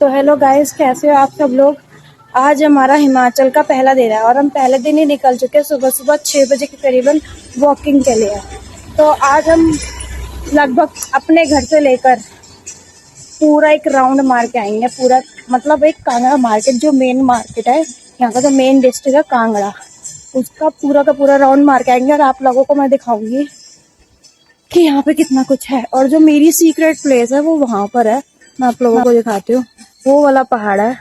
तो hello guys, कैसे हो आप सब लोग। आज हमारा हिमाचल का पहला दिन है और हम पहले दिन ही निकल चुके हैं। सुबह सुबह 6 बजे के करीबन वॉकिंग के लिए। तो आज हम लगभग अपने घर से लेकर पूरा एक राउंड मार के आएंगे। पूरा मतलब एक कांगड़ा मार्केट, जो मेन मार्केट है यहाँ का, जो मेन डिस्ट्रिक्ट है कांगड़ा, उसका पूरा का पूरा राउंड मार के आएंगे। और आप लोगों को मैं दिखाऊंगी कि यहाँ पे कितना कुछ है। और जो मेरी सीक्रेट प्लेस है वो वहां पर है, मैं आप लोगों को दिखाती हूँ। वो वाला पहाड़ है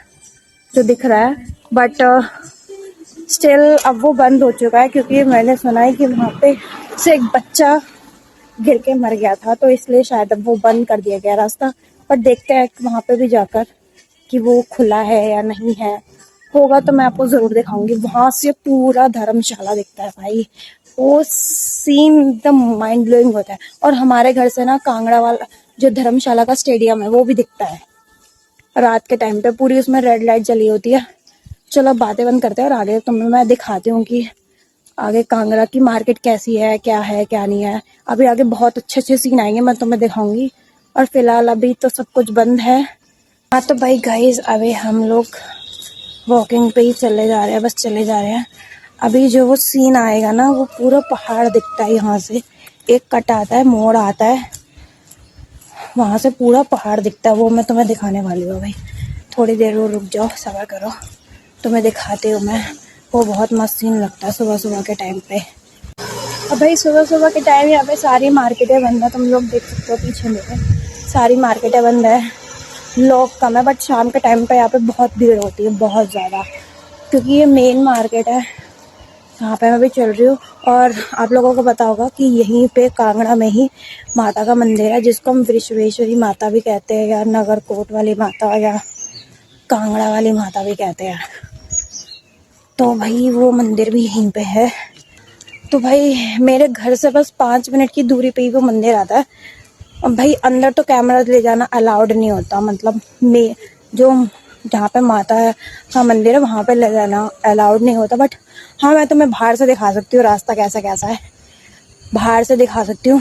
जो दिख रहा है, बट स्टिल अब वो बंद हो चुका है, क्योंकि मैंने सुना है कि वहां पे से एक बच्चा गिर के मर गया था, तो इसलिए शायद अब वो बंद कर दिया गया रास्ता। पर देखते हैं वहां पे भी जाकर कि वो खुला है या नहीं है। होगा तो मैं आपको जरूर दिखाऊंगी। वहां से पूरा धर्मशाला दिखता है भाई, वो सीन एकदम माइंड ब्लोइंग होता है। और हमारे घर से ना कांगड़ा वाला जो धर्मशाला का स्टेडियम है वो भी दिखता है रात के टाइम पे। पूरी उसमें रेड लाइट जली होती है। चलो बातें बंद करते हैं और आगे तुम्हें मैं दिखाती हूँ कि आगे कांगड़ा की मार्केट कैसी है क्या नहीं है। अभी आगे बहुत अच्छे अच्छे सीन आएंगे, मैं तुम्हें दिखाऊंगी। और फिलहाल अभी तो सब कुछ बंद है। हाँ तो भाई गाइस, अभी हम लोग वॉकिंग पे ही चले जा रहे हैं, बस चले जा रहे हैं। अभी जो वो सीन आएगा ना, वो पूरा पहाड़ दिखता है। यहाँ से एक कट आता है, मोड़ आता है, वहां से पूरा पहाड़ दिखता है। वो मैं तुम्हें दिखाने वाली हूँ भाई। थोड़ी देर वो रुक जाओ, सब्र करो, तुम्हें दिखाती हूँ मैं। वो बहुत मस्त सीन लगता है सुबह सुबह के टाइम पे। अब भाई सुबह सुबह के टाइम यहाँ पे सारी मार्केटें बंद है। तुम लोग देख सकते हो पीछे मेरे, सारी मार्केटें बंद है, लोग कम है। बट शाम के टाइम पे यहाँ पे बहुत भीड़ होती है, बहुत ज़्यादा, क्योंकि ये मेन मार्केट है जहाँ पे मैं भी चल रही हूँ। और आप लोगों को पता होगा कि यहीं पे कांगड़ा में ही माता का मंदिर है, जिसको हम विश्वेश्वरी माता भी कहते हैं, या नगरकोट वाली माता, या कांगड़ा वाली माता भी कहते हैं। तो भाई वो मंदिर भी यहीं पे है। तो भाई मेरे घर से बस 5 मिनट की दूरी पे ही वो मंदिर आता है। और भाई अंदर तो कैमरा ले जाना अलाउड नहीं होता, मतलब जो जहाँ पे माता का मंदिर है वहाँ पे ले जाना अलाउड नहीं होता। बट हाँ, मैं तुम्हें बाहर से दिखा सकती हूँ रास्ता कैसा कैसा है, बाहर से दिखा सकती हूँ।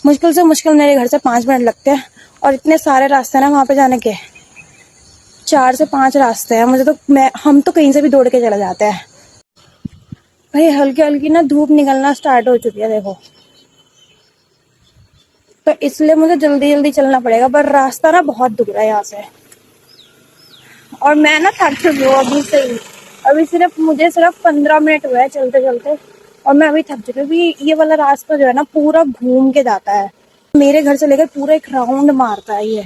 मुश्किल से मुश्किल मेरे घर से 5 मिनट लगते हैं। और इतने सारे रास्ते हैं ना वहाँ पे जाने के, 4 से 5 रास्ते हैं। मुझे तो हम तो कहीं से भी दौड़ के चले जाते हैं। भाई हल्की हल्की ना धूप निकलना स्टार्ट हो चुकी है, देखो, तो इसलिए मुझे जल्दी जल्दी चलना पड़ेगा। पर रास्ता ना बहुत दूर है यहाँ से, और मैं ना थक चुकी हूँ अभी से ही। अभी मुझे सिर्फ 15 मिनट हुए हैं चलते चलते, और मैं अभी थक चुकी हूँ। ये वाला रास्ता जो है ना पूरा घूम के जाता है, मेरे घर से लेकर पूरा एक राउंड मारता है ये,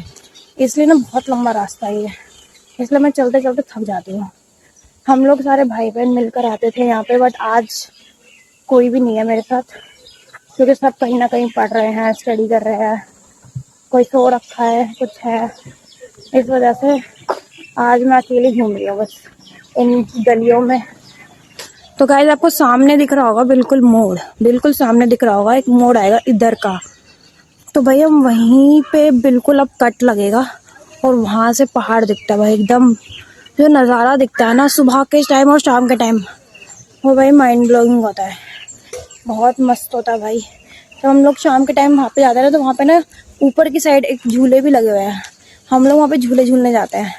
इसलिए ना बहुत लंबा रास्ता है ये, इसलिए मैं चलते चलते थक जाती हूँ। हम लोग सारे भाई बहन मिलकर आते थे यहाँ पे, बट आज कोई भी नहीं है मेरे साथ, क्योंकि सब कहीं ना कहीं पढ़ रहे हैं, स्टडी कर रहे हैं, कोई सो रखा है, कुछ है। इस वजह से आज मैं अकेली घूम रही हूँ बस इन गलियों में। तो गाइस आपको सामने दिख रहा होगा, बिल्कुल मोड़, बिल्कुल सामने दिख रहा होगा, एक मोड़ आएगा इधर का। तो भाई हम वहीं पे बिल्कुल अब कट लगेगा, और वहां से पहाड़ दिखता है भाई। एकदम जो नज़ारा दिखता है ना सुबह के टाइम और शाम के टाइम, वो भाई माइंड ब्लोइंग होता है, बहुत मस्त होता है भाई। तो हम लोग शाम के टाइम वहाँ पे जाते हैं, तो वहाँ पे ना ऊपर की साइड एक झूले भी लगे हुए हैं। हम लोग वहाँ पे झूले झूलने जाते हैं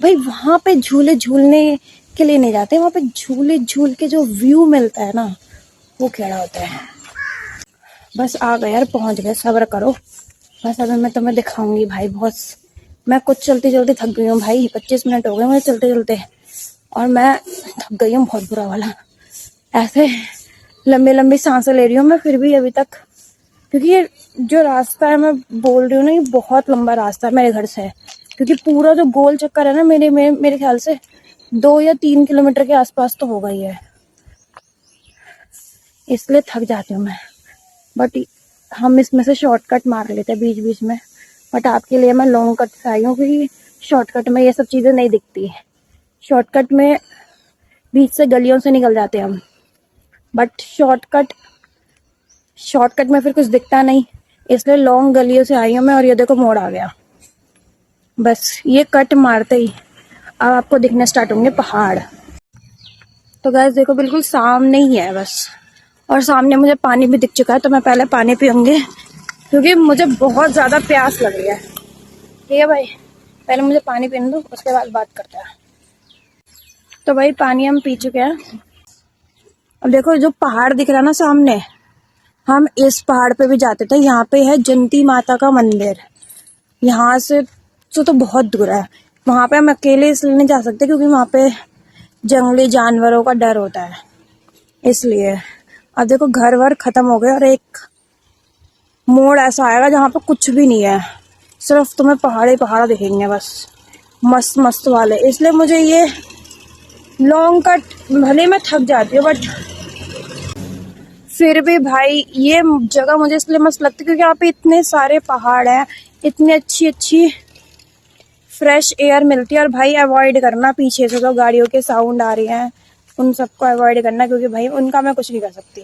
भाई। वहाँ पे झूले झूलने के लिए नहीं जाते, वहाँ पे झूले झूल के जो व्यू मिलता है ना, वो खेड़ा होता है। बस आ गए यार, पहुँच गए, सब्र करो। बस अभी मैं तुम्हें दिखाऊंगी भाई। बहुत मैं कुछ चलती चलती थक गई हूँ भाई, 25 मिनट हो गए मुझे चलते चलते, और मैं थक गई हूँ बहुत बुरा वाला। ऐसे लंबी लंबी सांसें ले रही हूँ मैं फिर भी अभी तक, क्योंकि ये जो रास्ता है, मैं बोल रही हूँ ना, ये बहुत लंबा रास्ता है मेरे घर से। क्योंकि पूरा जो गोल चक्कर है ना, मेरे ख्याल से 2 या 3 किलोमीटर के आसपास तो होगा ही है, इसलिए थक जाती हूँ मैं। बट हम इसमें से शॉर्टकट मार लेते हैं बीच बीच में, बट आपके लिए मैं लॉन्ग कट से आई हूँ, क्योंकि शॉर्टकट में ये सब चीज़ें नहीं दिखती। शॉर्टकट में बीच से गलियों से निकल जाते हैं हम, बट शॉर्टकट में फिर कुछ दिखता नहीं, इसलिए लॉन्ग गलियों से आई हूँ मैं। और ये देखो मोड़ आ गया, बस ये कट मारते ही अब आपको दिखने स्टार्ट होंगे पहाड़। तो गैस देखो बिल्कुल सामने ही है बस, और सामने मुझे पानी भी दिख चुका है, तो मैं पहले पानी पीऊँगी, क्योंकि मुझे बहुत ज़्यादा प्यास लग रही है। ठीक है भाई, पहले मुझे पानी पीने दो, उसके बाद बात करते हैं। तो भाई पानी हम पी चुके हैं। अब देखो जो पहाड़ दिख रहा है ना सामने, हम इस पहाड़ पे भी जाते थे। यहाँ पे है जंती माता का मंदिर। यहाँ से तो बहुत दूर है। वहां पे हम अकेले इसलिए नहीं जा सकते क्योंकि वहां पे जंगली जानवरों का डर होता है, इसलिए। अब देखो घर वर खत्म हो गए और एक मोड़ ऐसा आएगा जहाँ पे कुछ भी नहीं है, सिर्फ तुम्हें पहाड़ ही पहाड़ दिखेंगे बस, मस्त मस्त वाले। इसलिए मुझे ये लॉन्ग कट, भले मैं थक जाती हूँ बट फिर भी भाई ये जगह मुझे इसलिए मस्त लगती है क्योंकि यहाँ पे इतने सारे पहाड़ हैं, इतनी अच्छी अच्छी फ्रेश एयर मिलती है। और भाई अवॉइड करना, पीछे से तो गाड़ियों के साउंड आ रही हैं, उन सबको अवॉइड करना क्योंकि भाई उनका मैं कुछ नहीं कर सकती।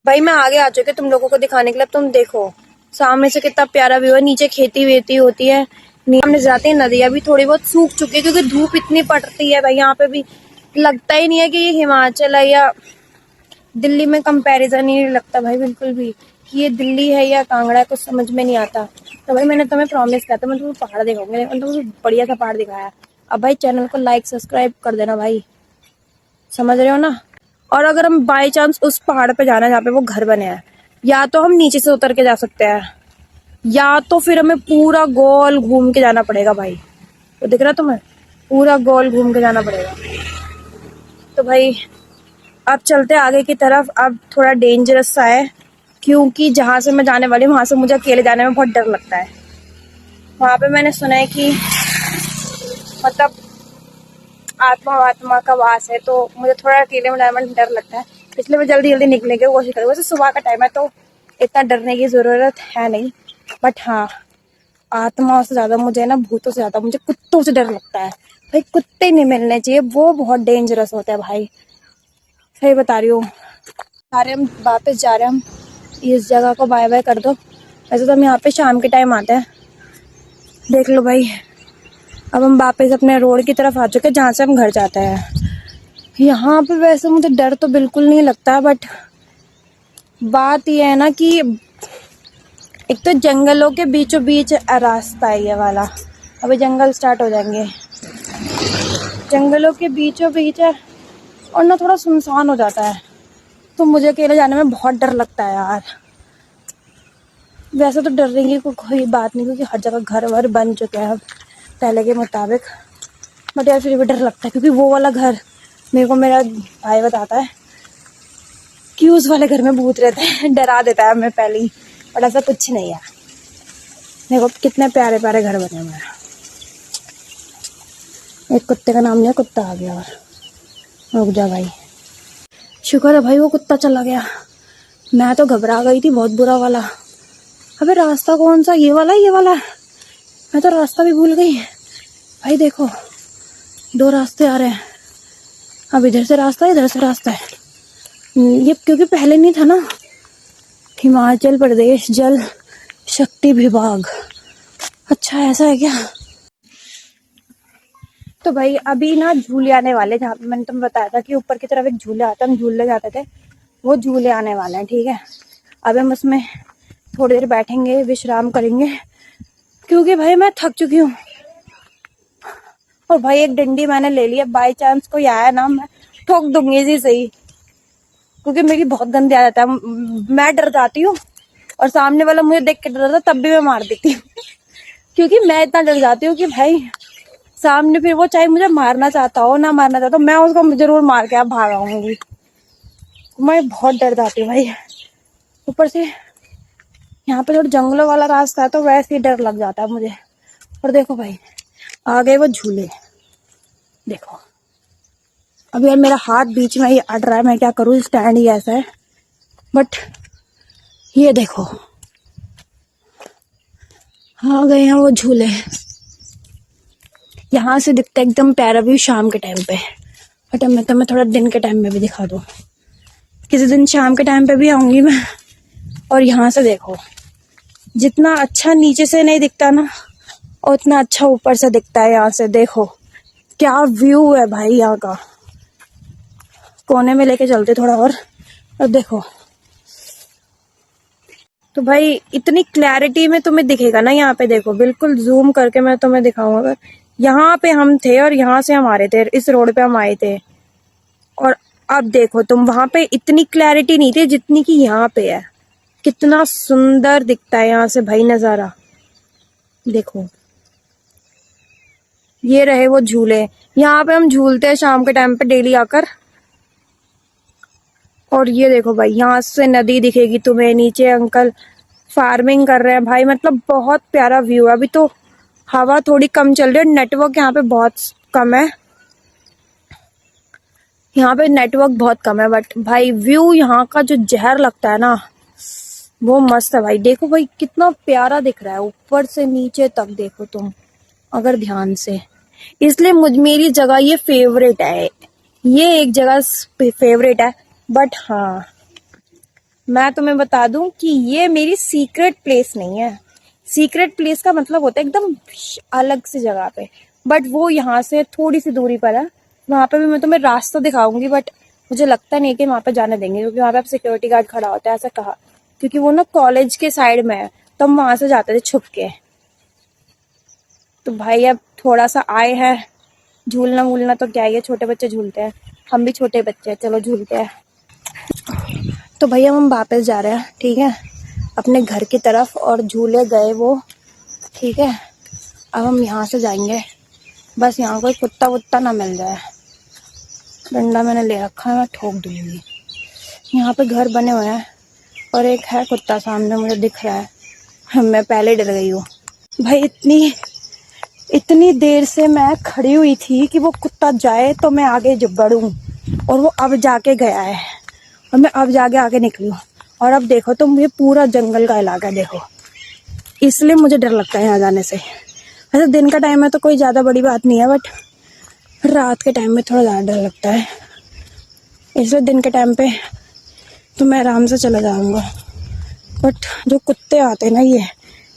भाई मैं आगे आ चुकी तुम लोगों को दिखाने के लिए। तुम देखो सामने से कितना प्यारा व्यू है, नीचे खेती वेती होती है, सामने जाते हैं नदियां भी थोड़ी बहुत सूख चुकी है क्योंकि धूप इतनी पड़ती है भाई। यहाँ पे भी लगता ही नहीं है कि ये हिमाचल है या दिल्ली में, कंपैरिजन ही नहीं लगता भाई बिल्कुल भी कि ये दिल्ली है या कांगड़ा है, कुछ समझ में नहीं आता। तो भाई मैंने तुम्हें प्रॉमिस किया था मैं तुम्हें पहाड़ दिखाऊंगी, मैंने तुम्हें बढ़िया सा पहाड़ दिखाया। अब भाई चैनल को लाइक सब्सक्राइब कर देना भाई, समझ रहे हो ना। और अगर हम बाई चांस उस पहाड़ पे जाना है जहाँ पे वो घर बने हैं, या तो हम नीचे से उतर के जा सकते हैं या तो फिर हमें पूरा गोल घूम के जाना पड़ेगा भाई। तो दिख रहा तुम्हें, पूरा गोल घूम के जाना पड़ेगा। तो भाई अब चलते आगे की तरफ। अब थोड़ा डेंजरस सा है क्योंकि जहाँ से मैं जाने वाली हूँ वहां से मुझे अकेले जाने में बहुत डर लगता है। वहां पे मैंने सुना है कि मतलब आत्मा का वास है, तो मुझे थोड़ा अकेले में जाने में डर लगता है, इसलिए मैं जल्दी जल्दी निकलने की कोशिश करूँ। वैसे सुबह का टाइम है तो इतना डरने की जरूरत है नहीं, बट हाँ आत्माओं से ज्यादा मुझे ना, भूतों से ज्यादा मुझे कुत्तों से डर लगता है भाई। कुत्ते नहीं मिलने चाहिए, वो बहुत डेंजरस होते हैं भाई, सही बता रही हूँ। सारे हम वापस जा रहे हैं, हम इस जगह को बाय बाय कर दो। वैसे तो हम यहाँ पे शाम के टाइम आते हैं, देख लो भाई। अब हम वापस अपने रोड की तरफ आ चुके हैं जहाँ से हम घर जाते हैं। यहाँ पे वैसे मुझे डर तो बिल्कुल नहीं लगता, बट बात यह है ना कि एक तो जंगलों के बीचों बीच रास्ता है ये वाला, अभी जंगल स्टार्ट हो जाएंगे, जंगलों के बीचों बीच है और ना थोड़ा सुनसान हो जाता है, तो मुझे अकेले जाने में बहुत डर लगता है यार। वैसे तो डरने की कोई बात नहीं क्योंकि हर जगह घर वर बन चुके हैं अब पहले के मुताबिक, बट यार फिर भी डर लगता है क्योंकि वो वाला घर मेरे को मेरा भाई बताता है कि उस वाले घर में भूत रहते हैं, डरा देता है हमें पहले ही, बट ऐसा कुछ नहीं है। देखो कितने प्यारे प्यारे घर बने हुए हैं। एक कुत्ते का नाम लिया, कुत्ता आ गया और रुक जा भाई, शुक्र है भाई वो कुत्ता चला गया, मैं तो घबरा गई थी बहुत बुरा वाला। अबे रास्ता कौन सा, ये वाला, ये वाला, मैं तो रास्ता भी भूल गई भाई। देखो दो रास्ते आ रहे हैं, अब इधर से रास्ता है, इधर से रास्ता है। ये क्योंकि पहले नहीं था ना, हिमाचल प्रदेश जल शक्ति विभाग। अच्छा ऐसा है क्या। तो भाई अभी ना झूले आने वाले, जहाँ पे मैंने तुम्हें बताया था कि ऊपर की तरफ एक झूले आता है, हम झूले जाते थे, वो झूले आने वाले हैं, ठीक है। अब हम उसमें थोड़ी देर बैठेंगे, विश्राम करेंगे क्योंकि भाई मैं थक चुकी हूँ। और भाई एक डंडी मैंने ले लिया, बाई चांस कोई आया ना मैं ठोक दूंगी इसी से ही, क्योंकि मेरी बहुत गंदी आदत है, मैं डर जाती हूँ और सामने वाला मुझे देख के डर रहा तब भी मैं मार देती हूँ क्योंकि मैं इतना डर जाती हूँ कि भाई सामने फिर वो चाहे मुझे मारना चाहता हो ना मारना चाहता हो, मैं उसको जरूर मार के भाग आऊंगी। मैं बहुत डर जाती हूँ भाई, ऊपर से यहाँ पे थोड़ा जंगलों वाला रास्ता है तो वैसे ही डर लग जाता है मुझे। और देखो भाई आ गए वो झूले, देखो अब यार मेरा हाथ बीच में ही अड़ रहा है, मैं क्या करूँ, स्टैंड ही ऐसा है। बट ये देखो आ गए हैं वो झूले, यहाँ से दिखता है एकदम प्यारा व्यू शाम के टाइम पे। बट मैं तुम्हें थोड़ा दिन के टाइम में भी दिखा दूँ, किसी दिन शाम के टाइम पे भी आऊंगी मैं। और यहाँ से देखो जितना अच्छा नीचे से नहीं दिखता ना, उतना अच्छा ऊपर से दिखता है। यहाँ से देखो क्या व्यू है भाई यहाँ का। कोने में लेके चलते थोड़ा और देखो तो भाई इतनी क्लैरिटी में तुम्हें दिखेगा ना, यहाँ पे देखो, बिल्कुल जूम करके मैं तुम्हें दिखाऊंगा। यहाँ पे हम थे और यहाँ से हम आ रहे थे, इस रोड पे हम आए थे। और अब देखो तुम, वहां पे इतनी क्लैरिटी नहीं थी जितनी कि यहाँ पे है। कितना सुंदर दिखता है यहाँ से भाई नजारा। देखो ये रहे वो झूले, यहाँ पे हम झूलते हैं शाम के टाइम पे डेली आकर। और ये देखो भाई, यहाँ से नदी दिखेगी तुम्हें, नीचे अंकल फार्मिंग कर रहे हैं भाई। मतलब बहुत प्यारा व्यू है। अभी तो हवा थोड़ी कम चल रही है, नेटवर्क यहाँ पे बहुत कम है, यहाँ पे नेटवर्क बहुत कम है। बट भाई व्यू यहाँ का जो जहर लगता है ना, वो मस्त है भाई। देखो भाई कितना प्यारा दिख रहा है, ऊपर से नीचे तक देखो तुम अगर ध्यान से। इसलिए मेरी जगह ये फेवरेट है, ये एक जगह फेवरेट है। बट हाँ, मैं तुम्हें बता दूं कि ये मेरी सीक्रेट प्लेस नहीं है। सीक्रेट प्लेस का मतलब होता है एकदम अलग सी जगह पे, बट वो यहाँ से थोड़ी सी दूरी पर है। वहां पे भी मैं तुम्हें रास्ता दिखाऊंगी, बट मुझे लगता नहीं कि वहां पे जाने देंगे, क्योंकि वहां पे अब सिक्योरिटी गार्ड खड़ा होता है, ऐसा कहा। क्योंकि वो ना कॉलेज के साइड में है, तो हम वहां से जाते थे छुप के। तो भाई अब थोड़ा सा आए हैं, झूलना वूलना तो क्या ही है, छोटे बच्चे झूलते हैं, हम भी छोटे बच्चे हैं, चलो झूलते हैं। तो भैया हम वापस जा रहे हैं, ठीक है, अपने घर की तरफ। और झूले गए वो, ठीक है। अब हम यहाँ से जाएंगे, बस यहाँ कोई कुत्ता वुत्ता ना मिल जाए। डंडा मैंने ले रखा है, मैं ठोक दूंगी। यहाँ पे घर बने हुए हैं और एक है कुत्ता सामने मुझे दिख रहा है, मैं पहले डर गई हूँ भाई। इतनी देर से मैं खड़ी हुई थी कि वो कुत्ता जाए तो मैं आगे बढ़ूं, और वो अब जाके गया है और मैं अब जाके आगे निकली हूँ। और अब देखो तुम, ये पूरा जंगल का इलाका है देखो, इसलिए मुझे डर लगता है यहाँ जाने से। वैसे दिन का टाइम है तो कोई ज़्यादा बड़ी बात नहीं है, बट रात के टाइम में थोड़ा ज़्यादा डर लगता है। इसलिए दिन के टाइम पे तो मैं आराम से चला जाऊँगा, बट जो कुत्ते आते हैं ना, ये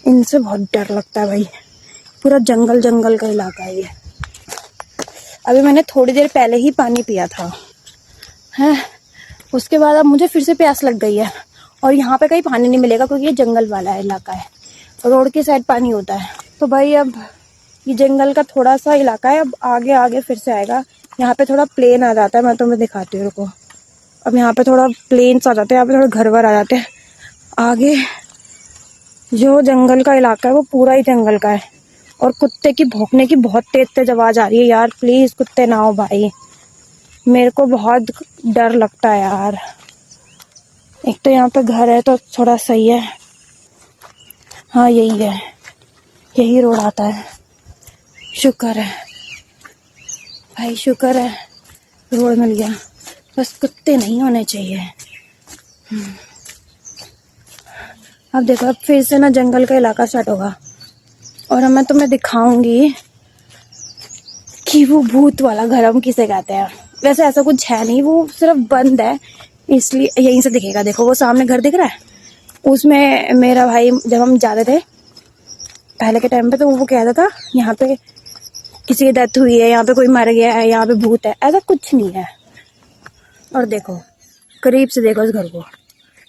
इनसे बहुत डर लगता है भाई। पूरा जंगल जंगल का इलाका है ये। अभी मैंने थोड़ी देर पहले ही पानी पिया था, है, उसके बाद अब मुझे फिर से प्यास लग गई है। और यहाँ पे कहीं पानी नहीं मिलेगा, क्योंकि ये जंगल वाला इलाका है, रोड की साइड पानी होता है। तो भाई अब ये जंगल का थोड़ा सा इलाका है, अब आगे आगे फिर से आएगा। यहाँ पे थोड़ा प्लेन आ जाता है, मैं तुम्हें दिखाती हूँ, रुको। अब यहाँ पे थोड़ा प्लेन्स आ जाते हैं, यहाँ पे थोड़ा घर वर आ जाते हैं। आगे जो जंगल का इलाका है वो पूरा ही जंगल का है। और कुत्ते की भौंकने की बहुत तेज तेज आवाज आ रही है यार, प्लीज कुत्ते ना हो भाई, मेरे को बहुत डर लगता है यार। एक तो यहाँ पे घर है तो थोड़ा सही है। हाँ यही है, यही रोड आता है, शुक्र है भाई, शुक्र है रोड मिल गया। बस कुत्ते नहीं होने चाहिए। अब देखो, अब फिर से ना जंगल का इलाका स्टार्ट होगा, और मैं तुम्हें दिखाऊंगी कि वो भूत वाला घर हम किसे कहते हैं। वैसे ऐसा कुछ है नहीं, वो सिर्फ बंद है, इसलिए यहीं से दिखेगा। देखो वो सामने घर दिख रहा है, उसमें मेरा भाई जब हम जाते थे पहले के टाइम पे, तो वो कहता था यहाँ पे किसी की डेथ हुई है, यहाँ पे कोई मर गया है, यहाँ पे भूत है। ऐसा कुछ नहीं है। और देखो करीब से देखो इस घर को,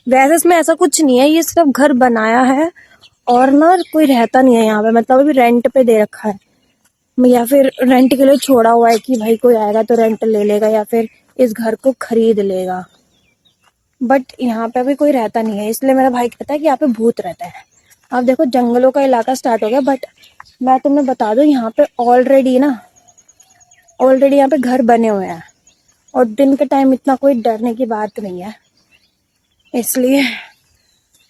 वैसे इसमें ऐसा कुछ नहीं है, ये सिर्फ घर बनाया है और ना कोई रहता नहीं है यहाँ पे। मतलब अभी रेंट पे दे रखा है, या फिर रेंट के लिए छोड़ा हुआ है कि भाई कोई आएगा तो रेंट ले लेगा, या फिर इस घर को खरीद लेगा। बट यहाँ पे अभी कोई रहता नहीं है, इसलिए मेरा भाई कहता है कि यहाँ पे भूत रहता है। अब देखो जंगलों का इलाका स्टार्ट हो गया, बट मैं तुम्हें बता दूं यहाँ पे ऑलरेडी यहाँ पे घर बने हुए हैं, और दिन के टाइम इतना कोई डरने की बात नहीं है। इसलिए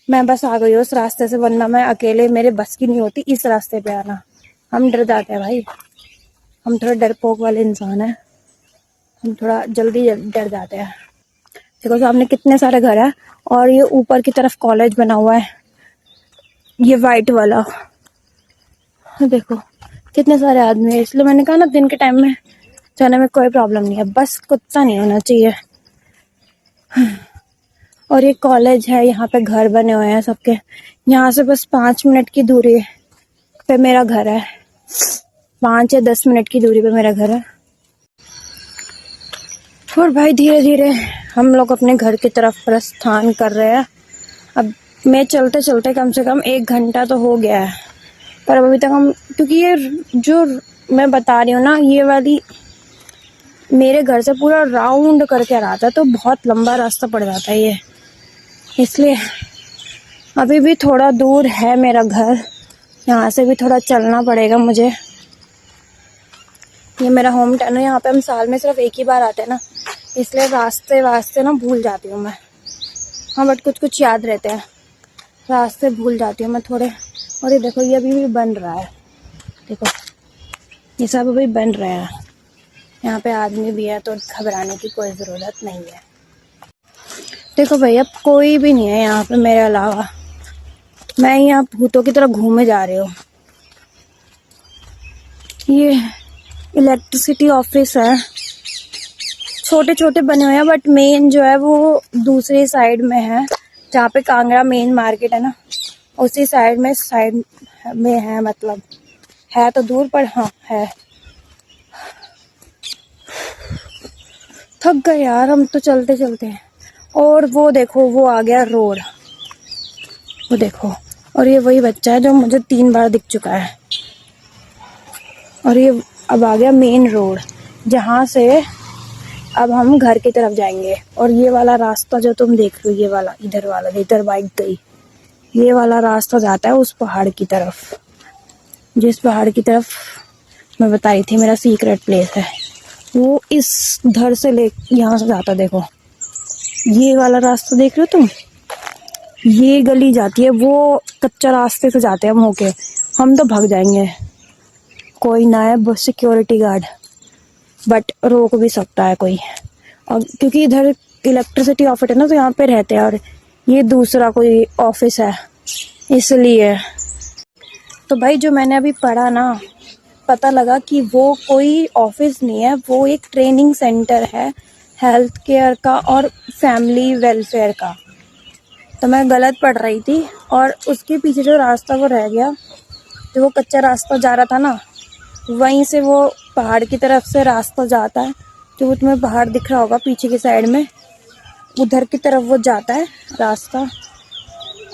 मैं बस आ गई हूँ उस रास्ते से, वरना मैं अकेले, मेरे बस की नहीं होती इस रास्ते पे आना। हम डर जाते हैं भाई, हम थोड़ा डरपोक वाले इंसान हैं, हम थोड़ा जल्दी डर जाते हैं। देखो सामने कितने सारे घर हैं, और ये ऊपर की तरफ कॉलेज बना हुआ है, ये वाइट वाला। देखो कितने सारे आदमी है, इसलिए मैंने कहा ना दिन के टाइम में जाने में कोई प्रॉब्लम नहीं है, बस कुत्ता नहीं होना चाहिए। और ये कॉलेज है, यहाँ पे घर बने हुए हैं सबके। यहाँ से बस 5 मिनट की दूरी पे मेरा घर है, 5 या 10 मिनट की दूरी पे मेरा घर है। और भाई धीरे धीरे हम लोग अपने घर की तरफ प्रस्थान कर रहे हैं। अब मैं चलते चलते कम से कम 1 घंटा तो हो गया है, पर अभी तक हम, क्योंकि ये जो मैं बता रही हूँ ना, ये वाली मेरे घर से पूरा राउंड करके आता है, तो बहुत लंबा रास्ता पड़ जाता है ये, इसलिए अभी भी थोड़ा दूर है मेरा घर, यहाँ से भी थोड़ा चलना पड़ेगा मुझे। ये मेरा होम टाउन है, यहाँ पे हम साल में सिर्फ एक ही बार आते हैं ना, इसलिए रास्ते वास्ते ना भूल जाती हूँ मैं। हाँ, बट कुछ कुछ याद रहते हैं, रास्ते भूल जाती हूँ मैं थोड़े। और ये देखो, ये अभी भी बन रहा है, देखो ये सब अभी बन रहा है। यहाँ पे आदमी भी है, तो घबराने की कोई ज़रूरत नहीं है। देखो भाई, अब कोई भी नहीं है यहाँ पे मेरे अलावा, मैं यहाँ भूतों की तरह घूमे जा रही हूँ। ये इलेक्ट्रिसिटी ऑफिस है, छोटे छोटे बने हुए हैं, बट मेन जो है वो दूसरी साइड में है, जहाँ पे कांगड़ा मेन मार्केट है ना, उसी साइड में है, मतलब है तो दूर पर हाँ है। थक गए यार हम तो चलते चलते। और वो देखो, वो आ गया रोड, वो देखो। और ये वही बच्चा है जो मुझे 3 बार दिख चुका है। और ये अब आ गया मेन रोड, जहाँ से अब हम घर की तरफ जाएंगे। और ये वाला रास्ता जो तुम देख रहे हो, ये वाला, इधर बाइक गई, ये वाला रास्ता जाता है उस पहाड़ की तरफ, जिस पहाड़ की तरफ मैं बताई थी मेरा सीक्रेट प्लेस है, वो इस घर से ले यहाँ से जाता। देखो ये वाला रास्ता देख रहे हो तुम, ये गली जाती है, वो कच्चा रास्ते से जाते हैं हम होके। हम तो भाग जाएंगे, कोई ना है, बस सिक्योरिटी गार्ड, बट रोक भी सकता है कोई। और क्योंकि इधर इलेक्ट्रिसिटी ऑफिस है ना, तो यहाँ पे रहते हैं, और ये दूसरा कोई ऑफिस है, इसलिए। तो भाई जो मैंने अभी पढ़ा ना, पता लगा कि वो कोई ऑफिस नहीं है, वो एक ट्रेनिंग सेंटर है हेल्थ केयर का और फैमिली वेलफेयर का। तो मैं गलत पढ़ रही थी, और उसके पीछे जो रास्ता वो रह गया, जो वो कच्चा रास्ता जा रहा था ना, वहीं से वो पहाड़ की तरफ से रास्ता जाता है, जो तुम्हें पहाड़ दिख रहा होगा पीछे की साइड में, उधर की तरफ वो जाता है रास्ता।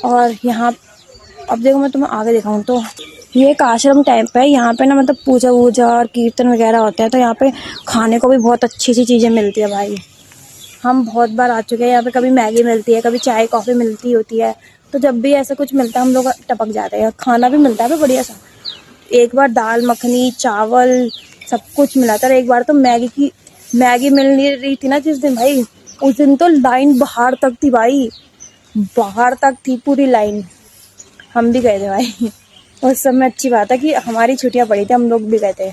और यहाँ अब देखो, मैं तुम्हें आगे दिखाऊं तो ये एक आश्रम टाइप है, यहाँ पे ना मतलब पूजा वूजा और कीर्तन वगैरह होते हैं, तो यहाँ पे खाने को भी बहुत अच्छी सी चीज़ें मिलती है भाई। हम बहुत बार आ चुके हैं यहाँ पे, कभी मैगी मिलती है, कभी चाय कॉफ़ी मिलती होती है, तो जब भी ऐसा कुछ मिलता है हम लोग टपक जाते हैं। खाना भी मिलता है बढ़िया सा, एक बार दाल मखनी, चावल, सब कुछ मिला था। एक बार तो मैगी मिल नहीं रही थी ना जिस दिन, भाई उस दिन तो लाइन बाहर तक थी भाई, बाहर तक थी पूरी लाइन। हम भी गए थे भाई उस समय। अच्छी बात है कि हमारी छुट्टियां पड़ी थी, हम लोग भी गए थे।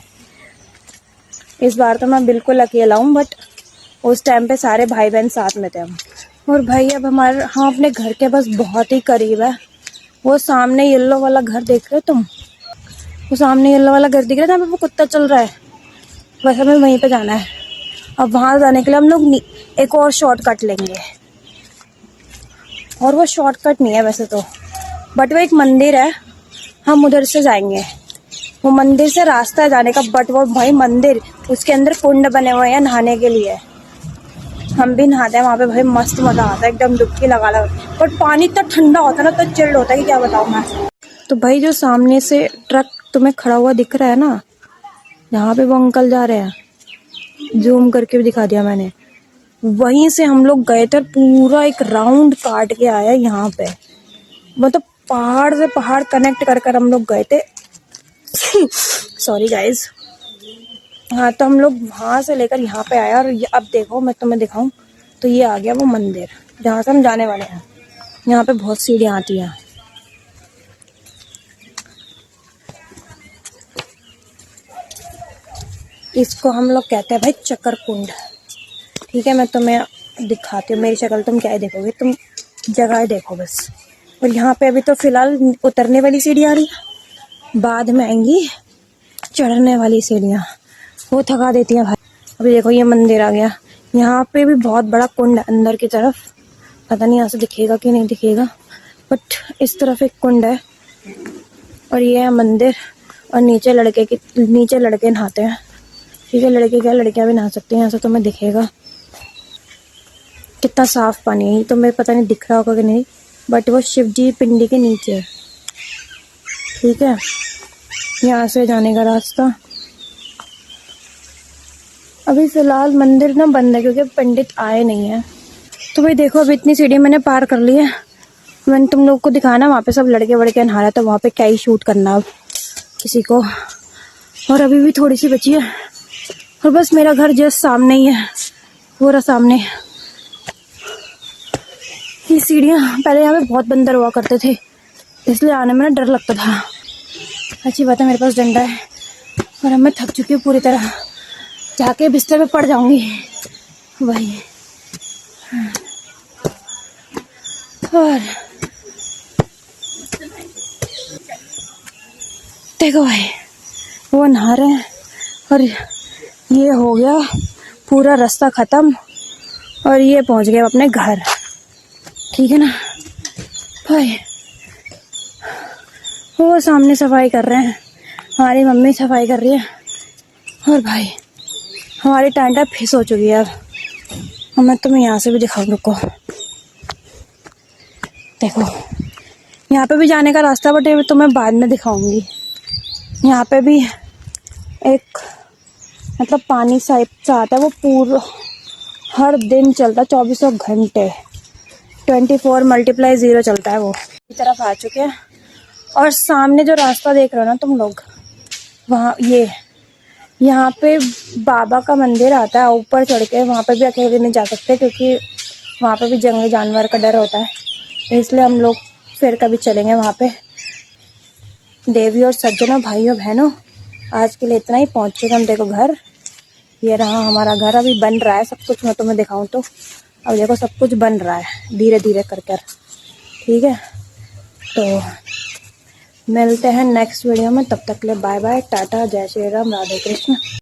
इस बार तो मैं बिल्कुल अकेला हूँ, बट उस टाइम पे सारे भाई बहन साथ में थे हम। और भाई अब हम अपने घर के बस बहुत ही करीब है। वो सामने येलो वाला घर देख रहे हो तुम, वो सामने येलो वाला घर दिख रहा है जहाँ पे वो कुत्ता चल रहा है, बस हमें वहीं पे जाना है। अब वहाँ जाने के लिए हम लोग एक और शॉर्टकट लेंगे, और वो शॉर्टकट नहीं है वैसे तो, बट वो एक मंदिर है, हम उधर से जाएंगे। वो मंदिर से रास्ता है जाने का, बट वो भाई मंदिर, उसके अंदर कुंड बने हुए हैं नहाने के लिए। हम भी नहाते हैं वहाँ पे भाई, मस्त मज़ा आता है, एकदम डुबकी लगा लो। बट पानी इतना ठंडा होता है ना, तो चिल्ड होता है कि क्या बताऊँ मैं। तो भाई जो सामने से ट्रक तुम्हें खड़ा हुआ दिख रहा है ना, जहाँ पे वो अंकल जा रहे हैं, जूम करके भी दिखा दिया मैंने, वहीं से हम लोग गए थे, पूरा एक राउंड काट के आया यहाँ पे। मतलब पहाड़ से पहाड़ कनेक्ट कर कर हम लोग गए थे सॉरी गाइज। हाँ, तो हम लोग वहाँ से लेकर यहाँ पे आया, और अब देखो मैं तुम्हें दिखाऊं, तो ये आ गया वो मंदिर जहाँ से हम जाने वाले हैं। यहाँ पे बहुत सीढ़ियाँ आती हैं। इसको हम लोग कहते हैं भाई चक्कर कुंड। ठीक है, मैं तुम्हें दिखाती हूँ, मेरी शक्ल तुम क्या ही देखोगे, तुम जगह देखो बस। और यहाँ पे अभी तो फिलहाल उतरने वाली सीढ़ी आ रही है, बाद में आएंगी चढ़ने वाली सीढ़ियाँ, वो थका देती हैं भाई। अभी देखो ये मंदिर आ गया, यहाँ पे भी बहुत बड़ा कुंड है अंदर की तरफ, पता नहीं यहाँ से दिखेगा कि नहीं दिखेगा, बट इस तरफ एक कुंड है, और ये है मंदिर। और नीचे लड़के नहाते हैं। ठीक है, लड़के क्या, लड़कियाँ भी नहा सकती हैं, यहाँ से तुम्हें दिखेगा कितना साफ पानी है। तो मैं पता नहीं दिख रहा होगा कि नहीं, बट वो शिव जी पिंडी के नीचे है। ठीक है, यहाँ से जाने का रास्ता। अभी फिलहाल मंदिर ना बंद है क्योंकि पंडित आए नहीं है। तो भाई देखो, अभी इतनी सीढ़ी मैंने पार कर ली है। मैंने तुम लोग को दिखाना, वहाँ पे सब लड़के वड़के नहा रहे, तो वहाँ पे क्या ही शूट करना अब किसी को। और अभी भी थोड़ी सी बची है और बस मेरा घर जस्ट सामने ही है, पूरा सामने। ये सीढ़ियाँ पहले यहाँ पे बहुत बंदर हुआ करते थे, इसलिए आने में ना डर लगता था। अच्छी बात है मेरे पास डंडा है और अब मैं थक चुकी हूँ पूरी तरह, जाके बिस्तर पे पड़ जाऊंगी भाई। और देखो भाई, वो नहा रहे हैं और ये हो गया पूरा रास्ता ख़त्म और ये पहुंच गए अपने घर। ठीक है ना भाई, वो सामने सफाई कर रहे हैं, हमारी मम्मी सफाई कर रही है और भाई हमारी टांटा फिस हो चुकी है। अब मैं तुम्हें यहाँ से भी दिखाऊँ, रुको। देखो यहाँ पे भी जाने का रास्ता, बट ये तुम्हें बाद में दिखाऊंगी। यहाँ पे भी एक मतलब पानी सा आता है, वो पूरा हर दिन चलता है, 24 घंटे 24 × 0 चलता है। वो इस तरफ आ चुके हैं और सामने जो रास्ता देख रहे हो ना तुम लोग, वहाँ ये यहाँ पे बाबा का मंदिर आता है। ऊपर चढ़ के वहाँ पे भी अकेले नहीं जा सकते क्योंकि वहाँ पे भी जंगली जानवर का डर होता है, इसलिए हम लोग फिर कभी चलेंगे वहाँ पे। देवी और सज्जनों, भाइयों बहनों, आज के लिए इतना ही। पहुँच चुके हम देखो घर। ये रहा हमारा घर, अभी बन रहा है सब कुछ। मैं तुम्हें दिखाऊं तो अब देखो सब कुछ बन रहा है धीरे धीरे कर कर। ठीक है, तो मिलते हैं नेक्स्ट वीडियो में, तब तक के लिए बाय बाय, टाटा, जय श्री राम, राधे कृष्ण।